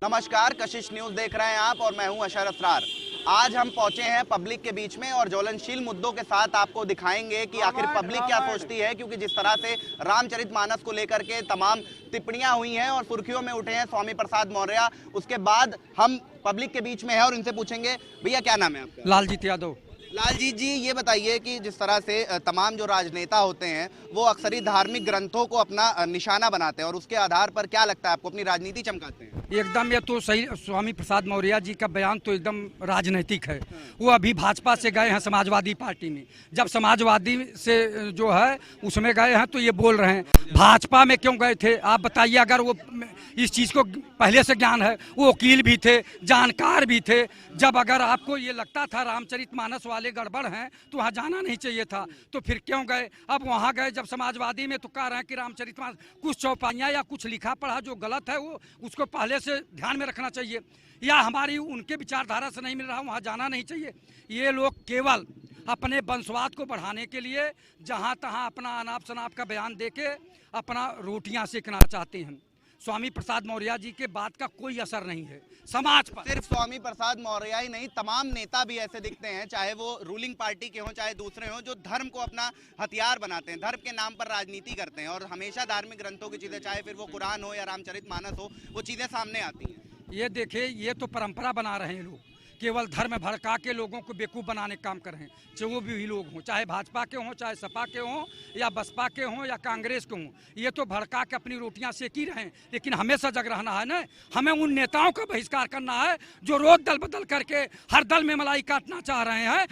नमस्कार, कशिश न्यूज देख रहे हैं आप और मैं हूं अशर असरार। आज हम पहुंचे हैं पब्लिक के बीच में और ज्वलनशील मुद्दों के साथ आपको दिखाएंगे कि आखिर पब्लिक क्या सोचती है, क्योंकि जिस तरह से रामचरितमानस को लेकर के तमाम टिप्पणियां हुई हैं और सुर्खियों में उठे हैं स्वामी प्रसाद मौर्य, उसके बाद हम पब्लिक के बीच में हैं और इनसे पूछेंगे, भैया क्या नाम है आपका? लालजीत यादव। लालजीत जी, ये बताइए कि जिस तरह से तमाम जो राजनेता होते हैं वो अक्सर ही धार्मिक ग्रंथों को अपना निशाना बनाते हैं और उसके आधार पर क्या लगता है आपको अपनी राजनीति चमकाते हैं? एकदम ये तो सही। स्वामी प्रसाद मौर्य जी का बयान तो एकदम राजनीतिक है। वो अभी भाजपा से गए हैं समाजवादी पार्टी में, जब समाजवादी से जो है उसमें गए हैं तो ये बोल रहे हैं। भाजपा में क्यों गए थे आप बताइए? अगर वो इस चीज़ को पहले से ज्ञान है, वो वकील भी थे, जानकार भी थे। जब अगर आपको ये लगता था रामचरितमानस वाले गड़बड़ हैं तो वहाँ जाना नहीं चाहिए था, तो फिर क्यों गए? अब वहाँ गए जब समाजवादी में तो कह रहे हैं कि रामचरितमानस कुछ चौपाइयाँ या कुछ लिखा पढ़ा जो गलत है वो उसको पहले से ध्यान में रखना चाहिए, या हमारी उनके विचारधारा से नहीं मिल रहा वहाँ जाना नहीं चाहिए। ये लोग केवल अपने वंशवाद को बढ़ाने के लिए जहाँ तहाँ अपना अनाप शनाप का बयान देके अपना रोटियाँ सेकना चाहते हैं। स्वामी प्रसाद मौर्य जी के बात का कोई असर नहीं है समाज पर। सिर्फ स्वामी प्रसाद मौर्य ही नहीं, तमाम नेता भी ऐसे दिखते हैं, चाहे वो रूलिंग पार्टी के हों चाहे दूसरे हों, जो धर्म को अपना हथियार बनाते हैं, धर्म के नाम पर राजनीति करते हैं और हमेशा धार्मिक ग्रंथों की चीजें, चाहे फिर वो कुरान हो या रामचरितमानस हो, वो चीजें सामने आती हैं। ये देखिए, ये तो परंपरा बना रहे हैं लोग, केवल धर्म भड़का के लोगों को बेवकूफ़ बनाने का काम कर रहे हैं। चाहे वो भी लोग हों, चाहे भाजपा के हों, चाहे सपा के हों, या बसपा के हों, या कांग्रेस के हों, ये तो भड़का के अपनी रोटियां सेक ही रहे हैं। लेकिन हमें सजग रहना है ना, हमें उन नेताओं का बहिष्कार करना है जो रोज दल बदल करके हर दल में मलाई काटना चाह रहे हैं।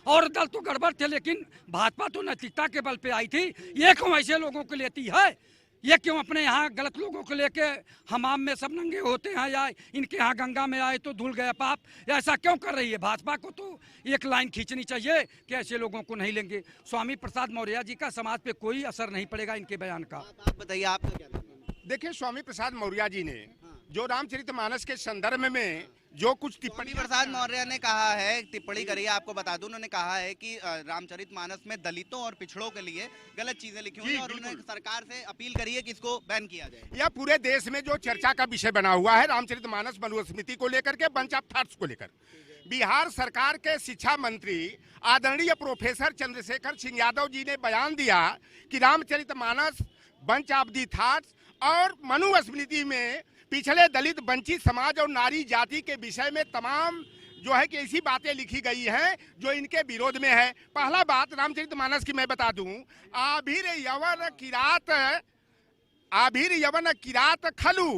और दल तो गड़बड़ थे, लेकिन भाजपा तो नैतिकता के बल पे आई थी। ये क्यों ऐसे लोगों को लेती है? ये क्यों अपने यहाँ गलत लोगों को लेके हमाम में सब नंगे होते हैं, या इनके यहाँ गंगा में आए तो धुल गया पाप, या ऐसा क्यों कर रही है? भाजपा को तो एक लाइन खींचनी चाहिए कि ऐसे लोगों को नहीं लेंगे। स्वामी प्रसाद मौर्य जी का समाज पे कोई असर नहीं पड़ेगा इनके बयान का। आप बताइए, आपका क्या नाम है? देखिए, स्वामी प्रसाद मौर्य जी ने जो रामचरितमानस के संदर्भ में जो कुछ टिप्पणी प्रसाद मौर्य ने कहा है, टिप्पणी करी है, आपको बता दूं, उन्होंने कहा है कि रामचरितमानस में दलितों और पिछड़ों के लिए गलत चीजें लिखी हुई हैं और उन्होंने सरकार से अपील करी है कि इसको बैन किया जाए। यह पूरे देश में जो चर्चा का विषय बना हुआ है रामचरितमानस मनुस्मृति को लेकर के, बंच ऑफ थॉट्स को लेकर, बिहार सरकार के शिक्षा मंत्री आदरणीय प्रोफेसर चंद्रशेखर सिंह यादव जी ने बयान दिया कि Ramcharitmanas, bunch of the thoughts और मनुस्मृति में पिछले दलित वंचित समाज और नारी जाति के विषय में तमाम जो है कि ऐसी बातें लिखी गई हैं जो इनके विरोध में है। पहला बात रामचरितमानस की मैं बता दूं, आभिर यवन किरात खलु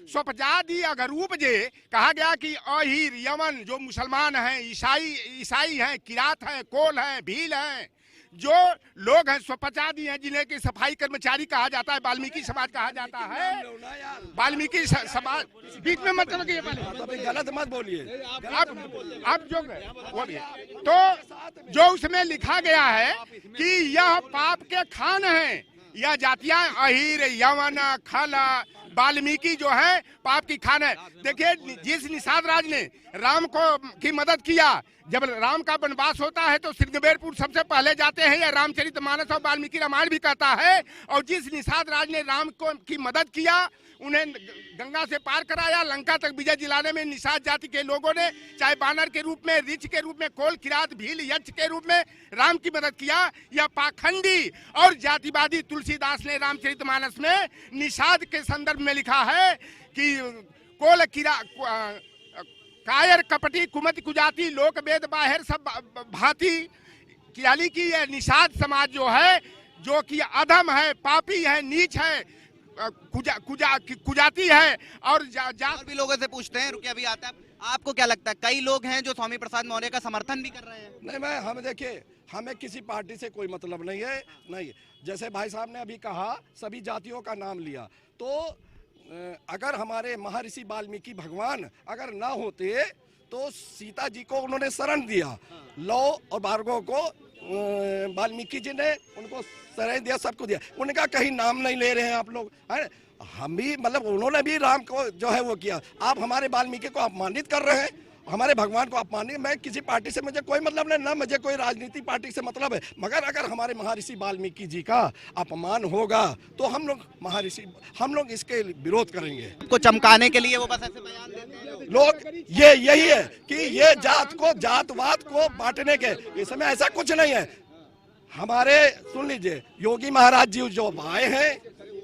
स्वपजादी अगरूप जे, कहा गया कि अहिर यवन जो मुसलमान हैं, ईसाई हैं, किरात हैं, कोल हैं, भील हैं, जो लोग हैं स्वपचादी हैं, जिन्हें की सफाई कर्मचारी कहा जाता है, वाल्मीकि समाज कहा जाता है। वाल्मीकि समाज बीच में मत लगिए, गलत मत बोलिए। अब जो वो भी तो जो उसमें लिखा गया है कि यह पाप के खान हैं, यह जातियां अहिर यवन खल वाल्मीकि जो है पाप की खान है। देखिए, जिस निषाद राज ने राम को की मदद किया, जब राम का वनवास होता है तो श्रृंगबेरपुर सबसे पहले जाते हैं, या रामचरितमानस और वाल्मीकि रामायण भी कहता है। और जिस निषाद राज ने राम को की मदद किया, उन्हें गंगा से पार कराया, लंका तक विजय दिलाने में निषाद जाति के लोगों ने, चाहे बानर के रूप में, ऋच के रूप में, कोल, किरात, भील, यक्ष के रूप में राम की मदद किया। यह पाखंडी और जातिवादी तुलसीदास ने रामचरितमानस में निषाद के संदर्भ में लिखा है कि कोल कायर कपटी कुमति कुजाति लोक वेद बाहर सब भांति, यानी कि यह निषाद समाज जो है, जो कि अधम है, पापी है, नीच है, कुजाती है। और भी लोगों से पूछते हैं, रुकिए अभी आता है। आपको क्या लगता है, कई लोग हैं जो स्वामी प्रसाद मौर्य का समर्थन भी कर रहे हैं? नहीं, हम देखिए, हमें किसी पार्टी से कोई मतलब नहीं है। नहीं, जैसे भाई साहब ने अभी कहा, सभी जातियों का नाम लिया, तो अगर हमारे महर्षि वाल्मीकि भगवान अगर ना होते तो सीता जी को उन्होंने शरण दिया, लौ और भार्गव को वाल्मीकि जी ने उनको शरण दिया, सबको दिया। उनका कहीं नाम नहीं ले रहे हैं आप लोग, है? हम भी मतलब उन्होंने भी राम को जो है वो किया, आप हमारे वाल्मीकि को अपमानित कर रहे हैं। हमारे भगवान को अपमान नहीं। मैं किसी पार्टी से मुझे कोई मतलब नहीं, ना मुझे कोई राजनीति पार्टी से मतलब है, मगर अगर हमारे महर्षि वाल्मीकि जी का अपमान होगा तो हम लोग इसके विरोध करेंगे। को चमकाने के लिए वो बस ऐसे बयान देते हैं लोग यही है कि ये जातवाद को बांटने के, इसमें ऐसा कुछ नहीं है। हमारे सुन लीजिए, योगी महाराज जी जो आए हैं,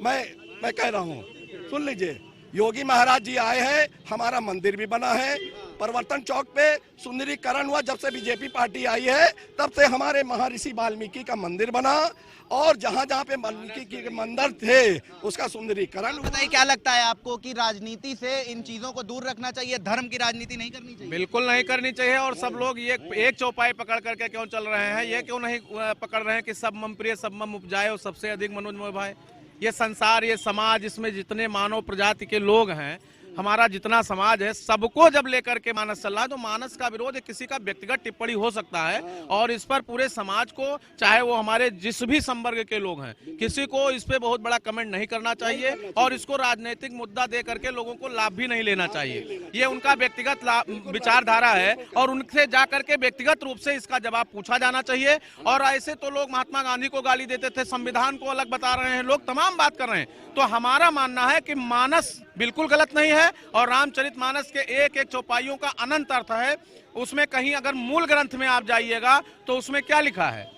मैं कह रहा हूँ, सुन लीजिए, योगी महाराज जी आए हैं, हमारा मंदिर भी बना है, परिवर्तन चौक पे सुंदरीकरण हुआ। जब से बीजेपी पार्टी आई है तब से हमारे महर्षि वाल्मीकि का मंदिर बना, और जहाँ जहाँ पे वाल्मीकि के मंदिर थे उसका सुंदरीकरण। बताइए, क्या लगता है आपको कि राजनीति से इन चीजों को दूर रखना चाहिए, धर्म की राजनीति नहीं करनी चाहिए? बिल्कुल नहीं करनी चाहिए। और सब लोग ये एक चौपाई पकड़ करके क्यों चल रहे हैं? ये क्यों नहीं पकड़ रहे हैं कि सब मम प्रिय सब मम उपजाए और सबसे अधिक मनोज भाई? ये संसार, ये समाज, इसमें जितने मानव प्रजाति के लोग हैं, हमारा जितना समाज है, सबको जब लेकर के मानस चल रहा है, तो मानस का विरोध किसी का व्यक्तिगत टिप्पणी हो सकता है, और इस पर पूरे समाज को, चाहे वो हमारे जिस भी संवर्ग के लोग हैं, किसी को इस पे बहुत बड़ा कमेंट नहीं करना चाहिए, और इसको राजनीतिक मुद्दा दे करके लोगों को लाभ भी नहीं लेना चाहिए। ये उनका व्यक्तिगत विचारधारा है, और उनसे जा करके व्यक्तिगत रूप से इसका जवाब पूछा जाना चाहिए। और ऐसे तो लोग महात्मा गांधी को गाली देते थे, संविधान को अलग बता रहे हैं, लोग तमाम बात कर रहे हैं। तो हमारा मानना है कि मानस बिल्कुल गलत नहीं है, और रामचरितमानस के एक एक चौपाइयों का अनंत अर्थ है। उसमें कहीं अगर मूल ग्रंथ में आप जाइएगा तो उसमें क्या लिखा है?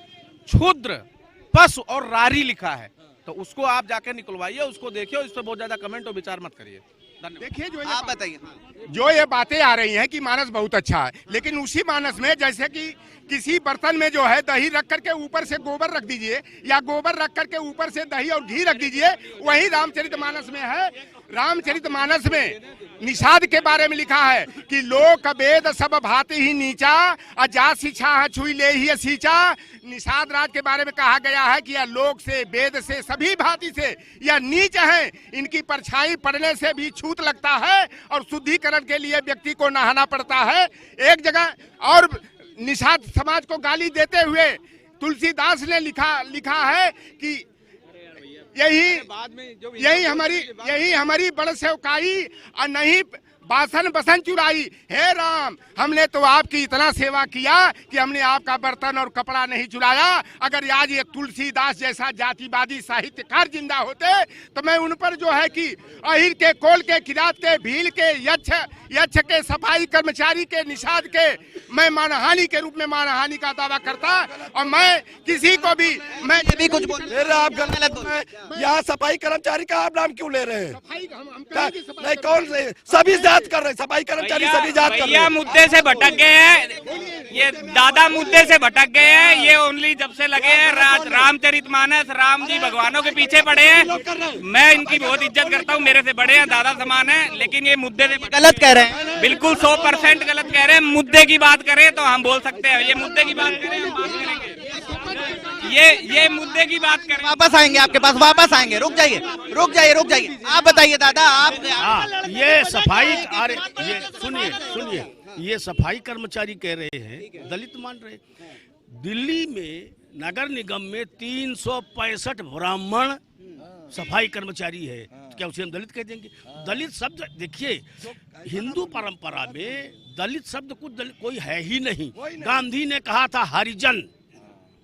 क्षुद्र, पशु और रारी लिखा है। तो उसको आप जाके निकलवाइए, उसको देखिए, उस पर बहुत ज्यादा कमेंट और विचार मत करिए। देखिए, जो आप बताइए, जो ये बातें आ रही हैं कि मानस बहुत अच्छा है, लेकिन उसी मानस में जैसे कि किसी बर्तन में जो है दही रख करके ऊपर से गोबर रख दीजिए, या गोबर रख करके ऊपर से दही और घी रख दीजिए, वही रामचरितमानस में है। रामचरितमानस में निषाद के बारे में लिखा है कि लोक वेद सब भांति ही नीचा, अजा शिक्षा छुई ले ही सींचा। निषाद राज के बारे में कहा गया है कि यह लोक से, वेद से, सभी भांति से यह नीच है, इनकी परछाई पड़ने से भी छूत लगता है, और शुद्धिकरण के लिए व्यक्ति को नहाना पड़ता है। एक जगह और निषाद समाज को गाली देते हुए तुलसीदास ने लिखा है कि यही हमारी बड़ सेवकाई, और नहीं बासन बसन चुराई। हे राम, हमने तो आपकी इतना सेवा किया कि हमने आपका बर्तन और कपड़ा नहीं चुराया। अगर आज ये तुलसीदास जैसा जातिवादी साहित्यकार जिंदा होते तो मैं उन पर जो है कि अहिर के, कोल के, किरात के, भील के, यक्ष के, सफाई कर्मचारी के, निषाद के, मैं मानहानि के रूप में मानहानि का दावा करता। और मैं किसी को भी, मैं भी कुछ बोल रहे, आप गलत। यहाँ सफाई कर्मचारी का आप नाम क्यों ले रहे हैं? नहीं, कौन से? सभी जात कर रहे हैं, सफाई कर्मचारी सभी जात कर रहे हैं। मुद्दे से भटक गए हैं, ये दादा मुद्दे से भटक गए हैं। ये ओनली जब से लगे हैं रामचरितमानस, राम जी भगवानों के पीछे पड़े हैं। मैं इनकी बहुत इज्जत करता हूँ, मेरे से बड़े हैं, दादा समान है, लेकिन ये मुद्दे से गलत कह रहे हैं। बिल्कुल 100% गलत कह रहे हैं। मुद्दे की बात करें तो हम बोल सकते हैं, ये मुद्दे की बात करें हम बात करेंगे। ये मुद्दे की बात करें, वापस आएंगे आपके पास, वापस आएंगे। रुक जाइए। आप बताइए दादा, आप ये सफाई, अरे ये सुनिए, ये सफाई कर्मचारी कह रहे हैं, दलित मान रहे। दिल्ली में नगर निगम में 365 ब्राह्मण सफाई कर्मचारी है, क्या उसे हम दलित कह देंगे? दलित शब्द देखिए, हिंदू परंपरा में दलित शब्द कोई है ही नहीं। गांधी ने कहा था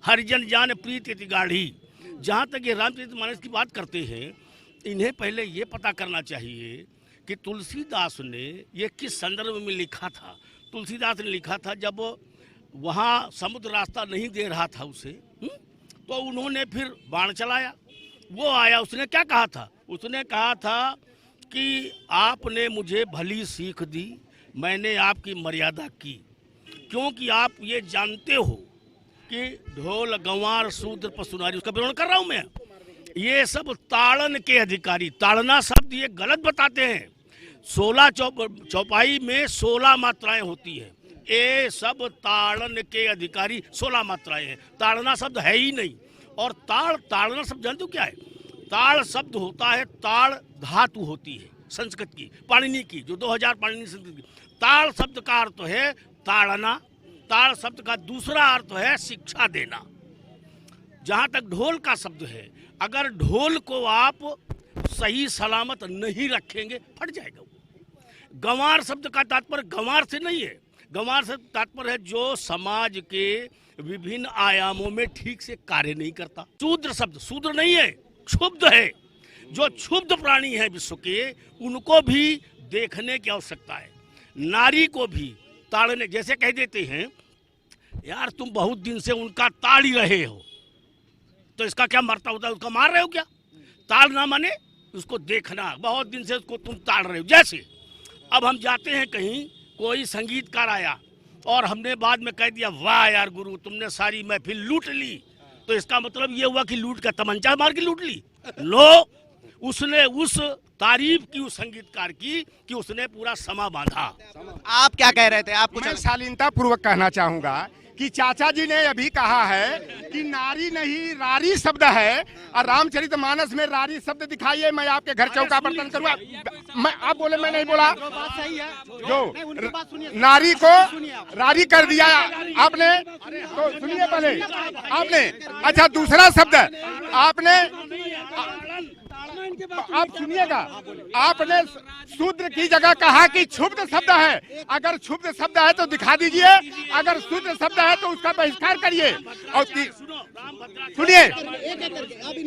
हरिजन जान प्रीत इति गाढ़ी। जहाँ तक ये रामचरितमानस की बात करते हैं, इन्हें पहले ये पता करना चाहिए कि तुलसीदास ने ये किस संदर्भ में लिखा था। तुलसीदास ने लिखा था जब वहाँ समुद्र रास्ता नहीं दे रहा था उसे, तो उन्होंने फिर बाण चलाया। वो आया, उसने क्या कहा था? उसने कहा था कि आपने मुझे भली सीख दी, मैंने आपकी मर्यादा की, क्योंकि आप ये जानते हो कि ढोल गंवार शूद्र पशुनारी, उसका विवरण कर रहा हूं मैं। ये सब ताड़न के अधिकारी, ताड़ना शब्द ये गलत बताते हैं। 16 चौपाई में 16 मात्राएं होती है, ये सब ताड़न के अधिकारी 16 मात्राएं हैं। ताड़ना शब्द है ही नहीं। और ताड़ना शब्द जानते हो क्या है? ताड़ शब्द होता है, ताड़ धातु होती है संस्कृत की, पाणिनि की, जो 2000 पाणिनि संस्कृत की। ताड़ शब्द का अर्थ है ताड़ना, ताड़ शब्द का दूसरा अर्थ है शिक्षा देना। जहां तक ढोल का शब्द है, अगर ढोल को आप सही सलामत नहीं रखेंगे फट जाएगा। गंवार शब्द का तात्पर्य गंवार से नहीं है, गंवार से तात्पर्य है जो समाज के विभिन्न आयामों में ठीक से कार्य नहीं करता। शूद्र शब्द शूद्र नहीं है, क्षुब्ध है। जो क्षुब्ध प्राणी है विश्व के, उनको भी देखने की आवश्यकता है। नारी को भी ताड़ने, जैसे कह देते हैं यार तुम बहुत दिन से उनका ताड़ ही रहे हो, तो इसका क्या मरता होता है, उसका मार रहे हो क्या? ताड़ना माने उसको देखना, बहुत दिन से उसको तुम ताड़ रहे हो। जैसे अब हम जाते हैं कहीं, कोई संगीतकार आया और हमने बाद में कह दिया वाह यार गुरु तुमने सारी महफिल लूट ली, तो इसका मतलब ये हुआ कि लूट का तमंचा मार के लूट ली? लो, उसने उस तारीफ की उस संगीतकार की कि उसने पूरा समा बांधा। आप क्या कह रहे थे? आप कुछ मैं शालीनता पूर्वक कहना चाहूंगा कि चाचा जी ने अभी कहा है कि नारी नहीं रारी शब्द है, और रामचरितमानस में रारी शब्द दिखाइए, मैं आपके घर चौका बर्तन करूंगा। मैं आप बोले, मैं नहीं बोला। जो नारी को रारी कर दिया आपने, तो सुनिए पहले आपने। अच्छा, दूसरा शब्द आपने, आप सुनिएगा, आपने शूद्र की जगह कहा कि क्षुब्ध शब्द है। अगर क्षुब्ध शब्द है तो दिखा दीजिए, अगर शूद्र शब्द है तो उसका बहिष्कार करिए। और सुनिए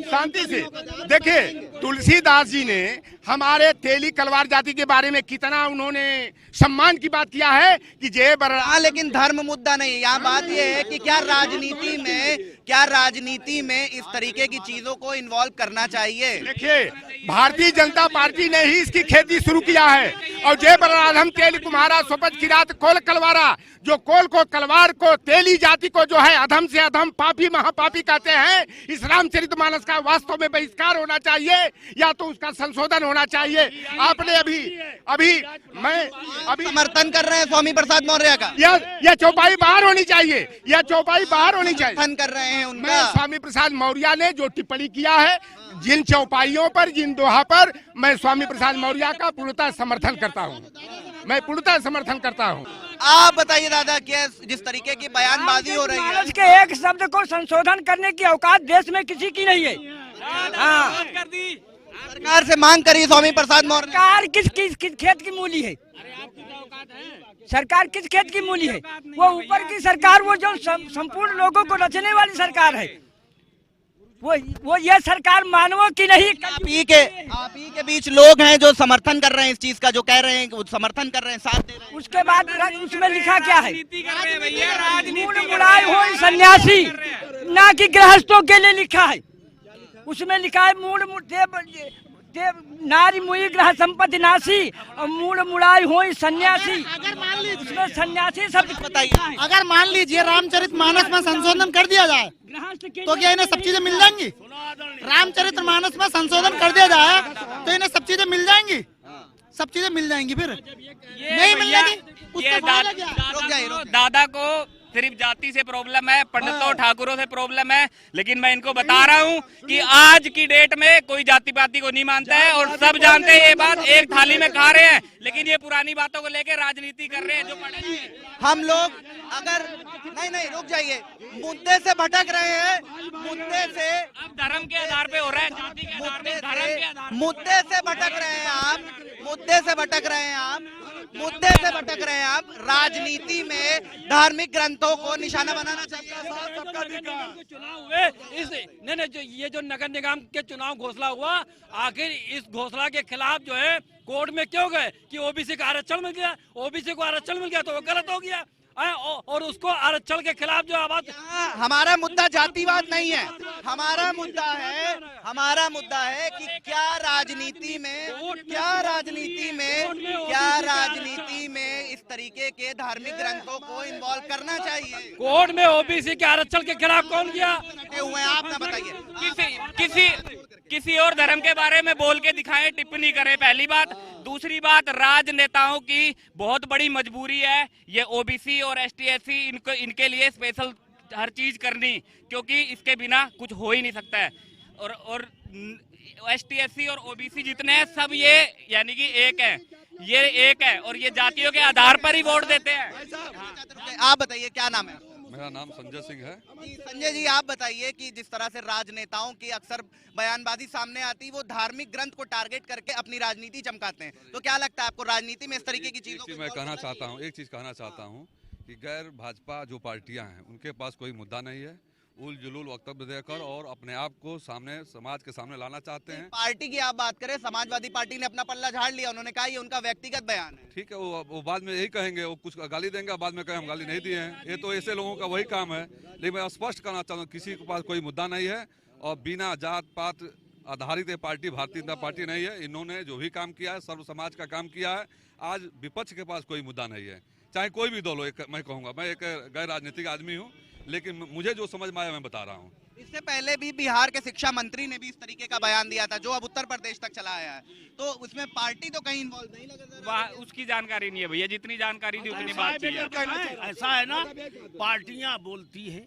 शांति से, देखिए तुलसीदास जी ने हमारे तेली कलवार जाति के बारे में कितना उन्होंने सम्मान की बात किया है कि जय बरा। लेकिन धर्म मुद्दा नहीं, यहाँ बात यह है कि क्या राजनीति में इस तरीके की चीजों को इन्वॉल्व करना चाहिए? देखिए, भारतीय जनता पार्टी ने ही इसकी खेती शुरू किया है। और जय बलराधम तेली कुम्हारा सोपज किरात कोल कलवारा, जो कोल को कलवार को तेली जाति को जो है अधम से अधम पापी महापापी कहते हैं, इस रामचरितमानस का वास्तव में बहिष्कार होना चाहिए या तो उसका संशोधन होना चाहिए। आपने अभी समर्थन कर रहे हैं स्वामी प्रसाद मौर्य का? यह चौपाई बाहर होनी चाहिए, यह चौपाई बाहर होनी चाहिए। समर्थन कर रहे हैं उनका। मैं स्वामी प्रसाद मौर्य ने जो टिप्पणी किया है जिन चौपाइयों पर, जिन दोहा पर, मैं स्वामी प्रसाद मौर्य का पूर्णतः समर्थन करता हूं, मैं पूर्णतः समर्थन करता हूं। आप बताइए दादा, क्या जिस तरीके की बयानबाजी हो रही है, मानस के एक शब्द को संशोधन करने की औकात देश में किसी की नहीं है। हाँ, सरकार से मांग करिए स्वामी प्रसाद मौर्य। सरकार किस खेत की मूली है? सरकार किस खेत की मूली है? वो ऊपर की सरकार, वो जो संपूर्ण लोगों को रचने वाली सरकार है, वो ये सरकार मानवों की नहीं। आप ही के बीच लोग हैं जो समर्थन कर रहे हैं इस चीज का, जो कह रहे हैं कि वो समर्थन कर रहे हैं, साथ दे रहे हैं। उसके बाद उसमें लिखा क्या है? मुड़ाई हो सन्यासी, ना कि गृहस्थों के लिए लिखा है। उसमें लिखा है मूड नारी मुई ग्रह संपत्ति नासी और मूड मुड़ाई हो सन्यासी। अगर मान लीजिए, उसमें सन्यासी शब्द बताइए, अगर मान लीजिए रामचरितमानस में संशोधन कर दिया जाए तो क्या इन्हें सब चीजें मिल जाएंगी? रामचरितमानस में संशोधन कर दिया जाए तो इन्हें सब चीजें मिल जाएंगी? सब चीजें मिल जाएंगी? फिर नहीं मिलेगी, उसका फायदा क्या? दादा को सिर्फ जाति से प्रॉब्लम है, पंडितों ठाकुरों से प्रॉब्लम है, लेकिन मैं इनको बता रहा हूँ कि आज की डेट में कोई जाति पाति को नहीं मानता है और सब जानते हैं ये बात, एक थाली में खा रहे हैं, लेकिन ये पुरानी बातों को लेकर राजनीति कर रहे हैं जो पढ़े। हम लोग अगर नहीं रुक जाइए, मुद्दे से भटक रहे हैं, मुद्दे से अब धर्म के आधार पे हो रहा है, जाति के आधार पे, धर्म के आधार पे। मुद्दे से भटक रहे हैं आप, मुद्दे से भटक रहे हैं आप, मुद्दे से भटक रहे हैं आप। राजनीति में धार्मिक ग्रंथों को निशाना बनाना चाहिए। चुनाव हुए ये जो नगर निगम के चुनाव घोषणा हुआ, आखिर इस घोषणा के खिलाफ जो है कोर्ट में क्यों गए कि ओबीसी का आरक्षण मिल गया? ओबीसी को आरक्षण मिल गया तो वो गलत हो गया, और उसको आरक्षण के खिलाफ जो आवाज। हमारा मुद्दा जातिवाद नहीं है, हमारा मुद्दा है कि क्या राजनीति में इस तरीके के धार्मिक ग्रंथों को इन्वॉल्व करना चाहिए। कोर्ट में ओबीसी के आरक्षण के खिलाफ कौन गया? हुए आप ना बताइए। किसी और धर्म के बारे में बोल के दिखाएं, टिप्पणी करें, पहली बात। दूसरी बात, राजनेताओं की बहुत बड़ी मजबूरी है ये ओबीसी और एसटी एससी इनके लिए स्पेशल हर चीज करनी, क्योंकि इसके बिना कुछ हो ही नहीं सकता है। और एसटी एससी और ओबीसी जितने हैं सब ये यानी कि एक है, ये एक है, और ये जातियों के आधार पर ही वोट देते हैं। आप बताइए क्या नाम है? मेरा नाम संजय सिंह है। जी संजय जी, आप बताइए कि जिस तरह से राजनेताओं की अक्सर बयानबाजी सामने आती, वो धार्मिक ग्रंथ को टारगेट करके अपनी राजनीति चमकाते हैं, तो क्या लगता है आपको राजनीति में इस तरीके की चीजों को? मैं कहना चाहता हूँ, एक चीज कहना चाहता हूँ कि गैर भाजपा जो पार्टियां हैं उनके पास कोई मुद्दा नहीं है। उल जुलूल वक्तव्य देकर और अपने आप को सामने समाज के सामने लाना चाहते हैं। पार्टी की आप बात करें, समाजवादी पार्टी ने अपना पल्ला झाड़ लिया, उन्होंने कहा ये उनका व्यक्तिगत बयान है। ठीक है, वो बाद में यही कहेंगे, वो कुछ गाली देंगे, बाद में कहें हम गाली नहीं दिए हैं। ये तो ऐसे लोगों का वही काम है। लेकिन मैं स्पष्ट करना चाहता हूँ, किसी के पास कोई मुद्दा नहीं है और बिना जात पात आधारित ये पार्टी भारतीय जनता पार्टी नहीं है। इन्होंने जो भी काम किया है सर्व समाज का काम किया है। आज विपक्ष के पास कोई मुद्दा नहीं है, चाहे कोई भी दल हो। मैं कहूँगा, मैं एक गैर राजनीतिक आदमी हूँ, लेकिन मुझे जो समझ में आया मैं बता रहा हूँ। इससे पहले भी बिहार के शिक्षा मंत्री ने भी इस तरीके का बयान दिया था, जो अब उत्तर प्रदेश तक चला आया है, तो उसमें पार्टी तो कहीं इन्वॉल्व नहीं लगा। उसकी जानकारी नहीं है भैया, जितनी जानकारी थी उतनी बात की है। ऐसा है ना, पार्टियां बोलती हैं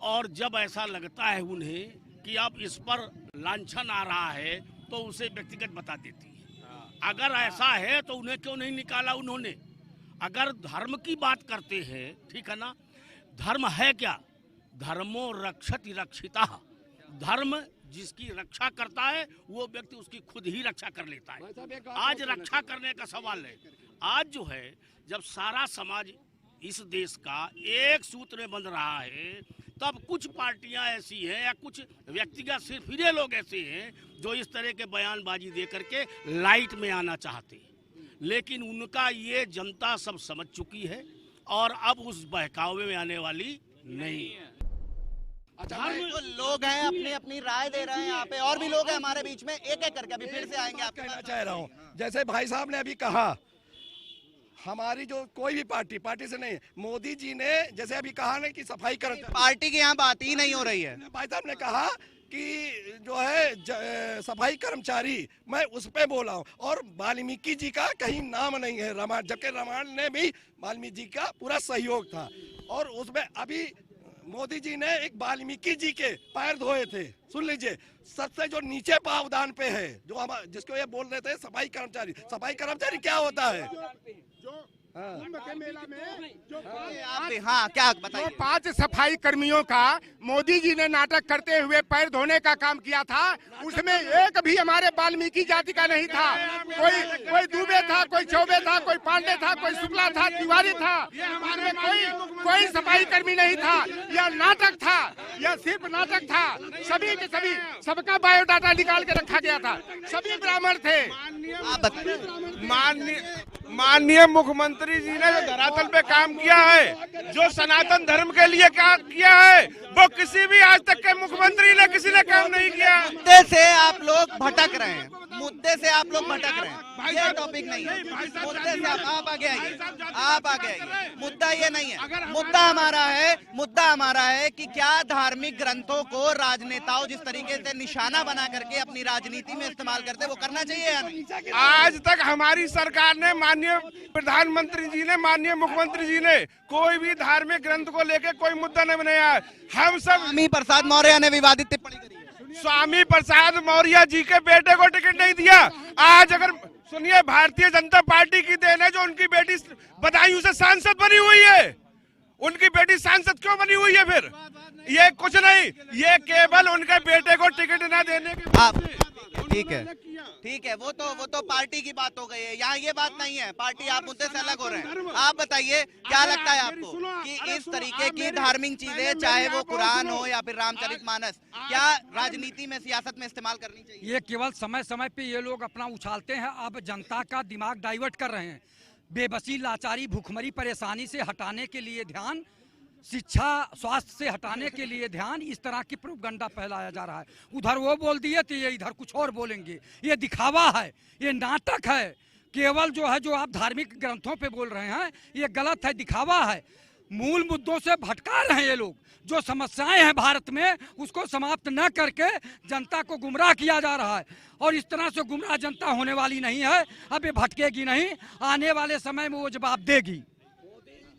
और जब ऐसा लगता है उन्हें कि अब इस पर लांछन आ रहा है तो उसे व्यक्तिगत बता देती है। अगर ऐसा है तो उन्हें क्यों नहीं निकाला उन्होंने? अगर धर्म की बात करते हैं, ठीक है ना, धर्म है क्या? धर्मो रक्षति रक्षिता। धर्म जिसकी रक्षा करता है वो व्यक्ति उसकी खुद ही रक्षा कर लेता है। आज रक्षा करने का सवाल है। आज जो है, जब सारा समाज इस देश का एक सूत्र में बंध रहा है, तब कुछ पार्टियां ऐसी हैं या कुछ व्यक्तिगत सिर्फ ये लोग ऐसे हैं जो इस तरह के बयानबाजी दे करके लाइट में आना चाहते हैं। लेकिन उनका ये जनता सब समझ चुकी है और अब उस बहकावे में आने वाली नहीं है। तो लोग हैं, अपनी अपनी राय दे रहे हैं यहाँ पे, और भी लोग हैं हमारे बीच में, एक एक करके अभी फिर से आएंगे। आप कहना चाह रहा हूँ, जैसे भाई साहब ने अभी कहा, हमारी जो कोई भी पार्टी से नहीं, मोदी जी ने जैसे अभी कहा ना कि सफाई कर्मचारी, पार्टी की यहाँ बात ही नहीं हो रही है। भाई साहब ने कहा कि जो है सफाई कर्मचारी, मैं उस पे बोला हूँ। और वाल्मीकि जी का कहीं नाम नहीं है रामायण, जबकि रामायण ने भी वाल्मीकि जी का पूरा सहयोग था। और उसमें अभी मोदी जी ने एक वाल्मीकि जी के पैर धोए थे। सुन लीजिए, सबसे जो नीचे पावदान पे है, जो हम जिसको ये बोल रहे थे सफाई कर्मचारी। सफाई कर्मचारी क्या होता है? के मेला में जो हाँ, क्या बताइए? 5 सफाई कर्मियों का मोदी जी ने नाटक करते हुए पैर धोने का काम किया था, उसमें एक भी हमारे वाल्मीकि जाति का नहीं था। कोई दुबे था, कोई चौबे था, कोई पांडे था, कोई शुक्ला था, तिवारी था, हमारे कोई सफाई कर्मी नहीं था। यह नाटक था, यह सिर्फ नाटक था। सभी के सभी, सबका बायोडाटा निकाल के रखा गया था, सभी ब्राह्मण थे। आप बताइए। माननीय मुख्यमंत्री जी ने जो धरातल पे काम किया है, जो सनातन धर्म के लिए क्या किया है, वो किसी भी आज तक के मुख्यमंत्री ने किसी ने काम नहीं किया। मुद्दे से आप लोग भटक रहे हैं, मुद्दे से आप लोग भटक रहे हैं। ये टॉपिक नहीं है, मुद्दे से आप आगे आइए, आप आगे आइए। मुद्दा ये नहीं है, मुद्दा हमारा है कि क्या धार्मिक ग्रंथों को राजनेताओं जिस तरीके से निशाना बना करके अपनी राजनीति में इस्तेमाल करते, वो करना चाहिए या नहीं? आज तक हमारी सरकार ने, माननीय प्रधानमंत्री जी ने, माननीय मुख्यमंत्री जी ने कोई भी धार्मिक ग्रंथ को लेकर कोई मुद्दा नहीं बनाया। हम सब, स्वामी प्रसाद मौर्य ने विवादित टिप्पणी करी है। स्वामी प्रसाद मौर्य जी के बेटे को टिकट नहीं दिया। आज अगर सुनिए, भारतीय जनता पार्टी की देन है जो उनकी बेटी बदायूं से सांसद बनी हुई है। उनकी बेटी सांसद क्यों बनी हुई है? फिर ये कुछ नहीं, ये केवल उनके बेटे को टिकट न देने के। आप ठीक है, वो तो पार्टी की बात हो गई है, यहाँ ये बात नहीं है। पार्टी, आप मुद्दे से अलग हो रहे हैं। आप बताइए, क्या लगता है आपको कि इस तरीके की धार्मिक चीजें, चाहे वो कुरान हो या फिर रामचरितमानस, क्या राजनीति में, सियासत में इस्तेमाल करनी चाहिए? ये केवल समय समय पे ये लोग अपना उछालते हैं, अब जनता का दिमाग डाइवर्ट कर रहे हैं। बेबसी, लाचारी, भूखमरी, परेशानी से हटाने के लिए ध्यान, शिक्षा, स्वास्थ्य से हटाने के लिए ध्यान, इस तरह की प्रोपगंडा फैलाया जा रहा है। उधर वो बोल दिए तो ये इधर कुछ और बोलेंगे। ये दिखावा है, ये नाटक है। केवल जो है, जो आप धार्मिक ग्रंथों पे बोल रहे हैं, ये गलत है, दिखावा है। मूल मुद्दों से भटका रहे हैं ये लोग। जो समस्याएं हैं भारत में, उसको समाप्त न करके जनता को गुमराह किया जा रहा है। और इस तरह से गुमराह जनता होने वाली नहीं है। अब ये भटकेगी नहीं, आने वाले समय में वो जवाब देगी।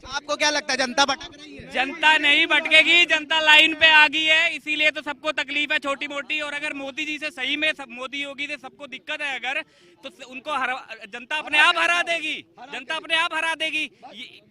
आपको क्या लगता है जनता भटक रही है? जनता नहीं भटकेगी, जनता लाइन पे आ गई है, इसीलिए तो सबको तकलीफ है छोटी मोटी। और अगर मोदी जी से सही में मोदी योगी से सबको दिक्कत है अगर, तो उनको जनता अपने आप हरा देगी, जनता अपने आप हरा देगी।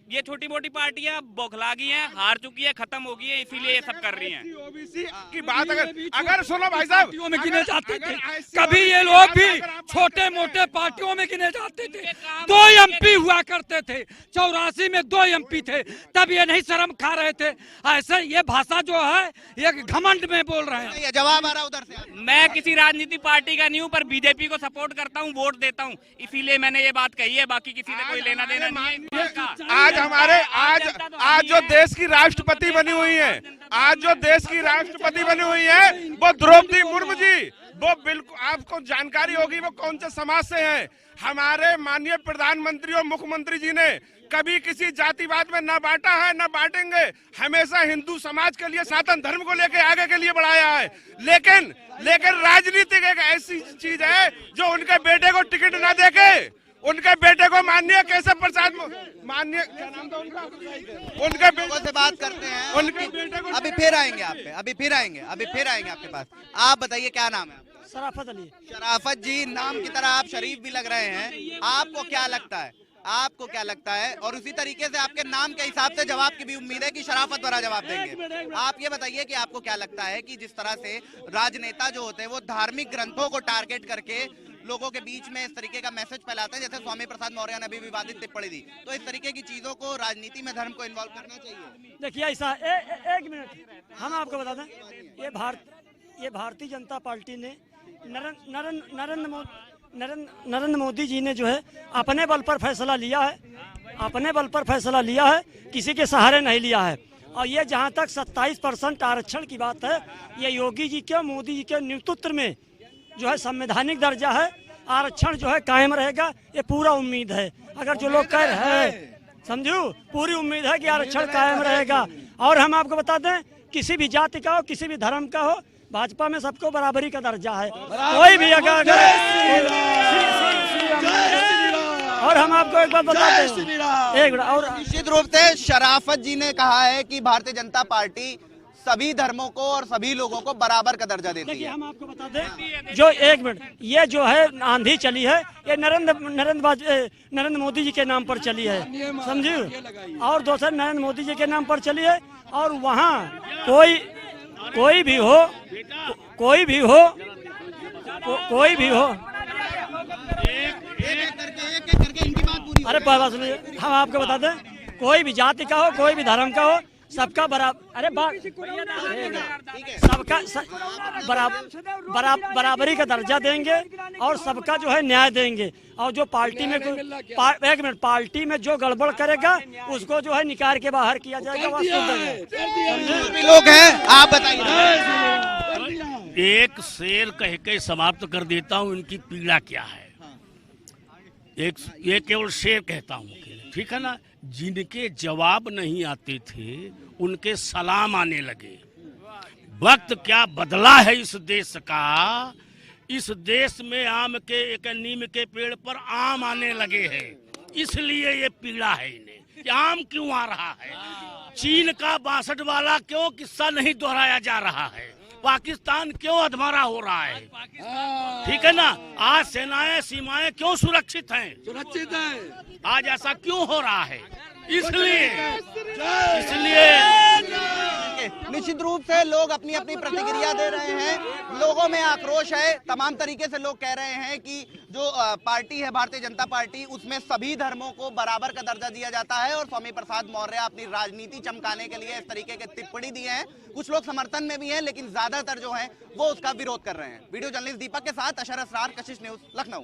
ये छोटी मोटी पार्टियां बौखला गई हैं, हार चुकी है, खत्म हो गई है, इसीलिए ये सब कर रही हैं। ओबीसी की बात अगर सुनो भाई साहब, पार्टियों में गिने जाते थे, कभी ये लोग भी छोटे मोटे पार्टियों में गिने जाते थे। 2 MP हुआ करते थे, 84 में 2 MP थे, तब ये नहीं शर्म खा रहे थे। ऐसे ये भाषा जो है ये घमंड में बोल रहे हैं। ये जवाब आ रहा उधर से। मैं किसी राजनीतिक पार्टी का नहीं हूँ, पर बीजेपी को सपोर्ट करता हूँ, वोट देता हूँ, इसीलिए मैंने ये बात कही है। बाकी किसी से कोई लेना देना नहीं है। आज जो देश की राष्ट्रपति बनी हुई है, आज जो देश की राष्ट्रपति बनी हुई है वो द्रौपदी मुर्मू जी, वो बिल्कुल आपको जानकारी होगी वो कौन से समाज से हैं। हमारे माननीय प्रधानमंत्री और मुख्यमंत्री जी ने कभी किसी जातिवाद में न बांटा है न बांटेंगे, हमेशा हिंदू समाज के लिए, सनातन धर्म को लेकर आगे के लिए बढ़ाया है। लेकिन राजनीति एक ऐसी चीज है जो उनके बेटे को टिकट न देके, उनके बेटे को माननीय केशव प्रसाद, माननीय क्या नाम था उनका, उनके बेटे से बात करते हैं। उनके बेटे को अभी फिर आएंगे आप पे, अभी फिर आएंगे आपके पास। आप बताइए क्या नाम है आपका? शराफत अली। शराफत जी, नाम की तरह आप शरीफ भी लग रहे हैं, आपको क्या लगता है? आपको क्या लगता है? और उसी तरीके से आपके नाम के हिसाब से जवाब की भी उम्मीद है कि शराफत भरा जवाब देंगे। आप ये बताइए कि आपको क्या लगता है कि जिस तरह से राजनेता जो होते हैं वो धार्मिक ग्रंथों को टारगेट करके लोगों के बीच में इस तरीके का मैसेज फैलाते हैं, जैसे स्वामी प्रसाद मौर्य ने अभी विवादित टिप्पणी दी, तो इस तरीके की चीजों को राजनीति में धर्म को इन्वॉल्व करना चाहिए? देखिए ऐसा एक मिनट हम आपको बता दें, ये भारतीय जनता पार्टी ने नरेंद्र मोदी जी ने जो है अपने बल पर फैसला लिया है, अपने बल पर फैसला लिया है, किसी के सहारे नहीं लिया है। और ये जहाँ तक 27% आरक्षण की बात है, ये योगी जी के मोदी जी के नेतृत्व में जो है संवैधानिक दर्जा है, आरक्षण जो है कायम रहेगा, ये पूरा उम्मीद है। अगर जो लोग कह रहे हैं, समझो पूरी उम्मीद है कि आरक्षण कायम रहेगा। और हम आपको बता दें, किसी भी जाति का हो, किसी भी धर्म का हो, भाजपा में सबको बराबरी का दर्जा है। कोई भी अगर और हम आपको एक बात बताते हैं, एक और निश्चित रूप से शराफत जी ने कहा है कि भारतीय जनता पार्टी सभी धर्मों को और सभी लोगों को बराबर का दर्जा देती है। हम आपको बता दें, जो एक मिनट, ये जो है आंधी चली है, ये नरेंद्र मोदी जी के नाम पर चली है, समझिए। और दूसरा नरेंद्र मोदी जी के नाम पर चली है। और वहाँ कोई भी हो अरे बात सुनिए, हम आपको बता दें, कोई भी जाति का हो, कोई भी धर्म का हो, सबका बराबरी का दर्जा देंगे और सबका जो है न्याय देंगे। और जो पार्टी में एक मिनट, पार्टी में जो गड़बड़ करेगा उसको जो है निकाल के बाहर किया जाएगा। लोग हैं, आप बताइए। एक शेर कह के समाप्त कर देता हूँ, इनकी पीड़ा क्या है। ये केवल शेर कहता हूँ, ठीक है ना। जिनके जवाब नहीं आते थे उनके सलाम आने लगे। वक्त क्या बदला है इस देश का। इस देश में आम के एक नीम के पेड़ पर आम आने लगे हैं, इसलिए ये पीड़ा है इन्हें कि आम क्यों आ रहा है। चीन का 62 वाला क्यों किस्सा नहीं दोहराया जा रहा है। पाकिस्तान क्यों अधमरा हो रहा है, ठीक है ना। आज सेनाएं सीमाएं क्यों सुरक्षित हैं, सुरक्षित है। आज ऐसा क्यों हो रहा है, इसलिए निश्चित रूप से लोग अपनी अपनी प्रतिक्रिया दे रहे हैं। लोगों में आक्रोश है, तमाम तरीके से लोग कह रहे हैं कि जो पार्टी है भारतीय जनता पार्टी, उसमें सभी धर्मों को बराबर का दर्जा दिया जाता है। और स्वामी प्रसाद मौर्य अपनी राजनीति चमकाने के लिए इस तरीके के टिप्पणी दिए हैं। कुछ लोग समर्थन में भी हैं, लेकिन ज्यादातर जो है वो उसका विरोध कर रहे हैं। वीडियो जर्नलिस्ट दीपक के साथ अशर असरार, कशिश न्यूज, लखनऊ।